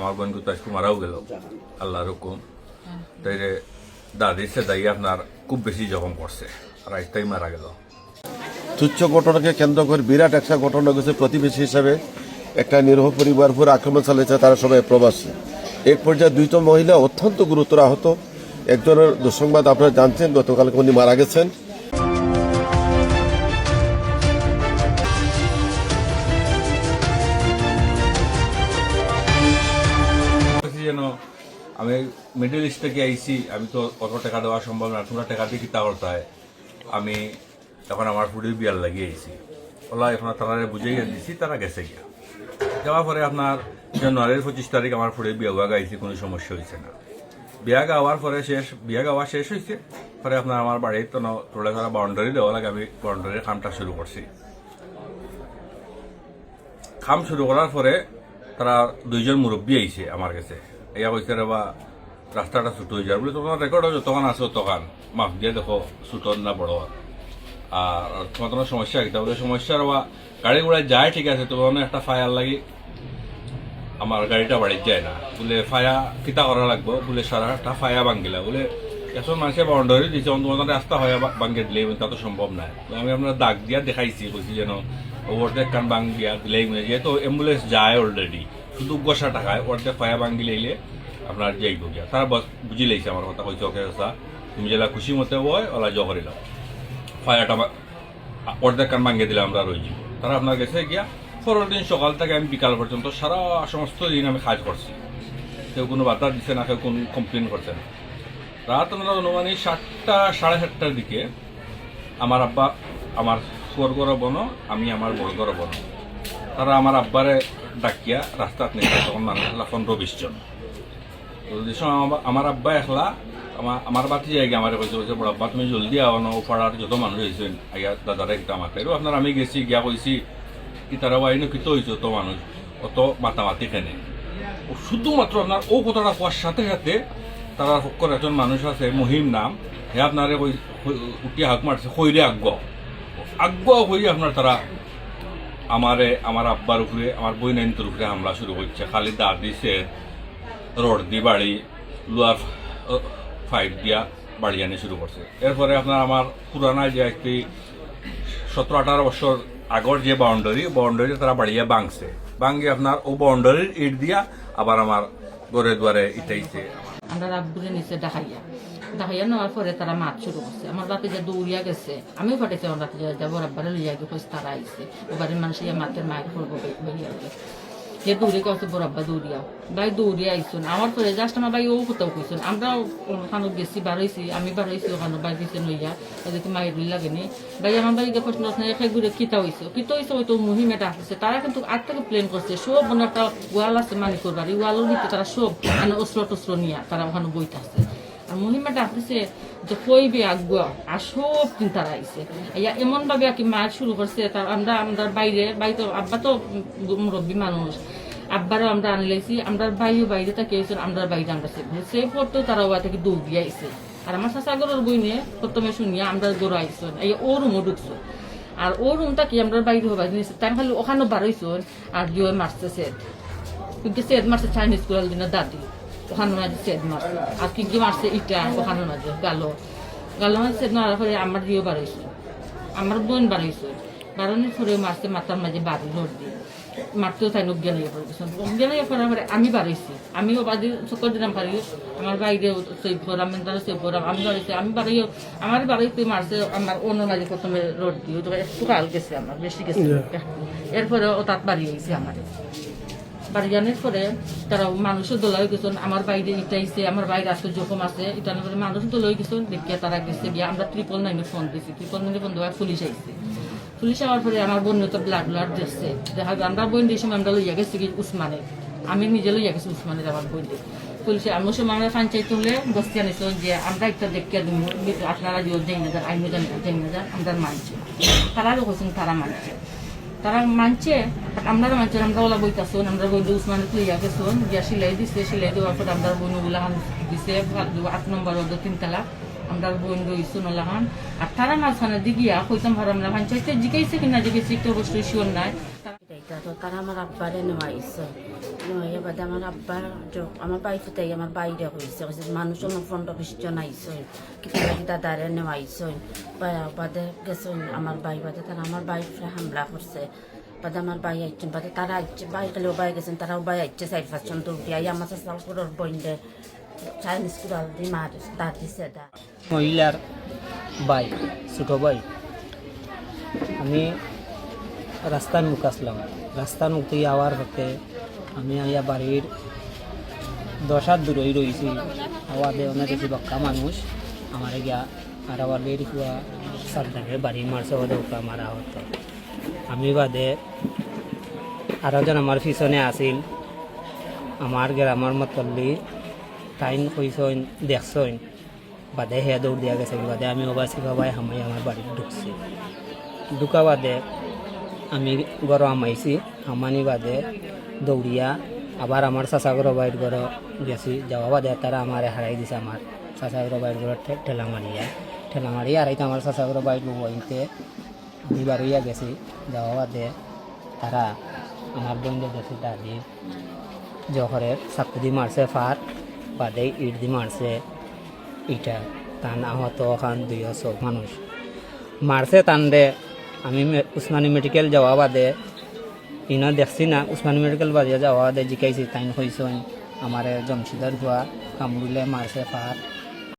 আমার বোন কিন্তু আজকে মারাও গেল আল্লাহর হুকুম। তাই দাদির সে দায়ী আপনার খুব বেশি জখম করছে, রাইতাই মারা গেল। তুচ্ছ ঘটনাকে কেন্দ্র করে বিরাট একটা ঘটনা গেছে। প্রতিবেশী হিসাবে একটা নিরহ পরিবার উপর আক্রমণ চালিয়েছে, তারা সবাই প্রবাসী। এক পর্যায়ে দুইটা মহিলা অত্যন্ত গুরুতর আহত। একজনের দুঃসংবাদ আপনারা জানছেন, গতকালকে উনি মারা গেছেন। যেন আমি মিডল ইস্ট থেকে আইসি, আমি তো অত টাকা দেওয়া সম্ভব না, তোমরা টাকা দিয়ে কিতা করতে হয়। আমি এখন আমার ফুডের বিয়ার লাগিয়ে আইসি, ওলা এখন তারা বুঝাইয়া দিছি, তারা গেছে গিয়া। যাওয়ার পরে আপনার জানুয়ারির 25 তারিখ আমার ফুডের বিয়া হওয়া গাইছি, কোনো সমস্যা হয়েছে না। বিয়া গাওয়ার পরে বিয়া গাওয়া শেষ হয়েছে পরে আপনার আমার বাড়ির তো তোলা তারা বাউন্ডারি দেওয়া লাগে, আমি বাউন্ডারির কামটা শুরু করছি। কাম শুরু করার পরে তারা দুইজন মুরব্বী আইছে আমার কাছে, ইয়া কইছে রে বা রাস্তাটা ছোট হয়ে যায় বলে, তোমার রেকর্ড যতক্ষণ আছে তখন মাফ দিয়ে দেখো ছোট না বড়, আর তোমার তোমার সমস্যা কিতা বলে সমস্যার বা গাড়ি ঘোড়ায় যায় ঠিক আছে, তোমার একটা ফায়ার লাগি আমার গাড়িটা বাড়িতে যায় না বলে, ফায়া কিতা করা লাগবো বলে, সারাটা ফায়া ভাঙ্গিলা বলে। এখন মানুষের বাউন্ডারি দিচ্ছে, তোমার রাস্তা হয় ভাঙ্গে দিলে তা তো সম্ভব নয়। আমি আপনার দাগ দিয়া দেখাইছি, বলছি যেন ওভারটেক কান ভাঙ দিয়া দিলেই যেহেতু অ্যাম্বুলেন্স যায় অলরেডি, শুধু 50 টাকায় ওরতে ফায়া ভাঙ্গি লাইলে আপনার যাইব গিয়া। তারা বুঝি লাইছে আমার কথা, কইছে ওকে তুমি যেটা খুশি মতে হয় ওলা জ করিলাম, ফায়াটা অর্ধেক কান ভাঙ্গে দিলে আমরা রয়ে যাব। তারা আপনার গেছে গিয়া। পরের দিন সকাল থেকে আমি বিকাল পর্যন্ত সারা সমস্ত দিন আমি কাজ করছি, কেউ কোনো বার্তা দিচ্ছে না, কেউ কোনো কমপ্লেন করছে না। রাত আমরা অনুমানিক 7টা সাড়ে 7টার দিকে আমার আব্বা, আমার সুয়ারগড় বনো, আমি আমার বড়গড় বনো, তারা আমার আব্বারে ডাকিয়া রাস্তাত নিয়ে, তখন মানুষ 15-20 জন। আমার আব্বা একলা আমার বাতি যাই আমার কইছে বড় আব্বা তুমি জলদি আও না, পাড়ার যত মানুষ হয়েছেন আইয়া দাদারা একটা মাথায় আপনার। আমি গেছি গিয়া কইছি কি তারা বাইন কিত হয়েছে অত মানুষ, অত মাতামাতি কেনে। শুধুমাত্র আপনার ও কথাটা কোয়ার সাথে সাথে তারা পক্ষর একজন মানুষ আছে মহিম নাম, হে আপনারে উঠিয়ে হাক মারছে কইরে আজ্ঞা হয়ে আপনার তারা আমার আব্বার উপরে, আমার বই নাইনটোর উপরে হামলা শুরু করছে। খালি দা দিছে, রড দিয়ে বাড়ি, লোয়ার ফাইট দিয়া বাড়ি আনি শুরু করছে। এরপরে আপনার আমার পুরানা যে একটি 17-18 বছর আগর যে বাউন্ডারি তারা বাড়িয়া ভাঙছে, ভাঙে আপনার ও বাউন্ডারির ইট দিয়া আবার আমার ঘরে দুয়ারে ইটাইছে। আমরা রাবগুড়ে নিচে ডাকাইয়া নেওয়ার পরে তারা মাছ শুরু করছে। আমার বাপে যে দৌড়িয়া গেছে, আমিও পাঠাইছি আমার রাতে যাবো রাব্বারে লইয়া গিয়ে কইছে তারা আইছে, ও বাড়ির মানুষ মাঠের মায়ের করবো বেরিয়ে গেছে। যে দৌড়ে কইছে বরাব্বা দৌড়িয়া ভাই দৌড়িয়া আইসুন আমার পরে জাস্ট আমার ভাই ও কোথাও কইসুন। আমরা ওখানে গেছি বাড়াইছি, আমি বাড়াইছি ওখানে বাই দিয়েছে নইয়া ওদেরকে মায়ের বিল লাগেনি। ভাই আমার ভাইকে প্রশ্ন ঘুরে কিতা হয়েছে হয়তো মহিম এটা আসছে। তারা কিন্তু আগ থেকে প্লেন করছে, সব মানে একটা ওয়াল আছে মানিকর বাড়ি, ওয়ালের ভিতরে তারা সব মানে অস্ত্র টস্ত্র নিয়ে তারা ওখানে বইতে আসছে। আর মহিমাটা আসতেছে যে কইবে আগুয়া আর সব কিন্তু তারা আইসে এমন ভাবে আর কি মাছ শুরু করছে। আমরা বাইরে তো আব্বা তো মুরব্বী মানুষ, আব্বারও আমরা আনি লাইছি, আমরা ভাইও বাইরে থাকে আমরা বাইরে আমরা সেই পড়তেও তারা ওয়া থেকে দৌড় দিয়ে আইসে। আর আমার শাশাগরের বই নিয়ে প্রথমে শুনিয়া আমরা গরু আইসো ও রুমও ঢুকছো। আর ও রুমটা কি আমরা বাইরে হবা জিনিস তাই খালি ওখানে বাড়াইছো। আর দিয়ে মারছে সেদ মারছে চাইনিজ কুড়াল দিনের দাদি, ওখানে মাঝে সেদ মারছে। আর কি মারছে ইটা ওখানে মাঝে গালো মাঝে সেদ মারার পরে আমার দিয়েও বাড়াইছো, আমার বোন বাড়াইছো, বাড়ানোর পরে মারছে মাথার মাঝে বাড়ি লোড দিয়ে মারতেও তাই নজ্ঞা নিয়ে পড়েছে। অজ্ঞা নিয়ে পড়ার পরে আমি বাড়াইছি, আমিও বাড়ি চক্কর দিলাম পারি, আমার বাইরে সেভ করাম সেভ করাম, আমি বাড়াইছি, আমি বাড়াইও আমার বাড়িতে মারছে আমার অন্য মাঝে প্রথমে রোড দিয়ে একটু কাল গেছে, আমার বেশি গেছে। এরপরে ও তাত বাড়িয়ে গেছে, আমার বাড়ি আনার পরে তারা মানুষও দোলা হয়ে গেছেন। আমার বাইরে ইটাইছে, আমার বাইরে আসতে জখম আছে, ইটার পরে মানুষ দোলা হয়ে গেছেন। দেখিয়া তারা গেছে গিয়ে আমরা 999 ফোন দিয়েছি, 999 ফোন দেওয়ার পুলিশ আইছে। পুলিশ আওয়ার পরে আমার বোন তো ব্লাড দিচ্ছে, দেখা যায় আমরা বোন দিয়ে সময় আমরা লইয়া গেছি উসমানে, আমি নিজে লইয়া গেছি উসমানের আমার বোন দিয়ে। পুলিশে আমার সময় আমরা পঞ্চায়েত হলে বসতে আনিস যে আমরা একটা দেখিয়া দিব, আপনারা যে যাই না যান আইন যাই না যান আমরা মানছি। তারাও কইছেন তারা মানছে, আমরা মানছি। আমরা ওলা বইতাছুন, আমরা বই উসমানে লইয়া গেছুন, গিয়া সিলাই দিছে, সিলাই দেওয়ার পর আমরা বোন ওগুলা দিছে 8 নম্বর 3 তালা আমরা বোন রইছুন ওলাহান। আর তারা মাঝখানে দিগিয়া কইতাম ভার আমরা পঞ্চায়েতে জিগাইছে কিনা জিগাইছে একটু অবশ্যই শিওর নাই। তারা আমার আব্বারে নেওয়াইছে, নয় বাদে আমার আব্বার আমার বাই ফুটাই আমার বাইরে হয়েছে মানুষ আমার 15-20 জন আইসন কিতা দাঁড়ে নেওয়াইছন বাদে গেছেন আমার বাই বাদে তারা আমার বাই হামলা করছে বাদে আমার বাই আইছেন বাদে তারা আইছে বাই গেলেও বাই গেছেন তারাও বাই আইছে 4-5 জন দৌড়ি আই আমার চাউকুরের বইন্ডে চাইনিজ কুড়াল দিয়ে মার দাঁত দিছে দা মহিলার বাই ছোটো বাই আমি রাস্তার মুখ আসলাম রাস্তার মুখ থেকে আওয়ার হতে আমি আইয়া বাড়ির 10 হাত দূরই রয়েছি আওয়াজে অনেক বেশি বাক্কা মানুষ আমার গিয়া আর আবার বেরি কুয়া সাবধানের বাড়ি মারছে ওদের ওকা মারা হতো আমি বাদে আরো জন আমার পিছনে আসিল আমার গ্রামের মতল্লি টাইম কইসইন দেখছইন বাদে হে দৌড় দিয়া গেছে বাদে আমি ওবাসি বাবাই হামাই আমার বাড়িতে ঢুকছি ঢুকা বাদে আমি ঘর আমাইছি হামানি বাদে দৌড়িয়া আবার আমার চাচাগর বাইর ঘর গেছি যাওয়া বাদে তারা আমার হারাই দিছে আমার চাচাগর বাইর ঘর ঠেলা মারিয়া আড়াইতে আমার চাচাগর বাইর বইতে আমি বাড়িয়া গেছি যাওয়া বাদে তারা আমার বন্ধু গেছি দাদি জহরের চাকু মারছে ফার বাদে ইট দি মারছে ইটা তান আহত ওখান 200 মানুষ মারছে তানরে আমি উসমানী মেডিকেল যাওয়া বাদে ইনো দেখছি না উসমানী মেডিকেল বাদে যাওয়া বাদে জিকাইছি তাইন হয়েছেন আমার জমশিদার ভুয়া কামড়ুলে মারছে ফার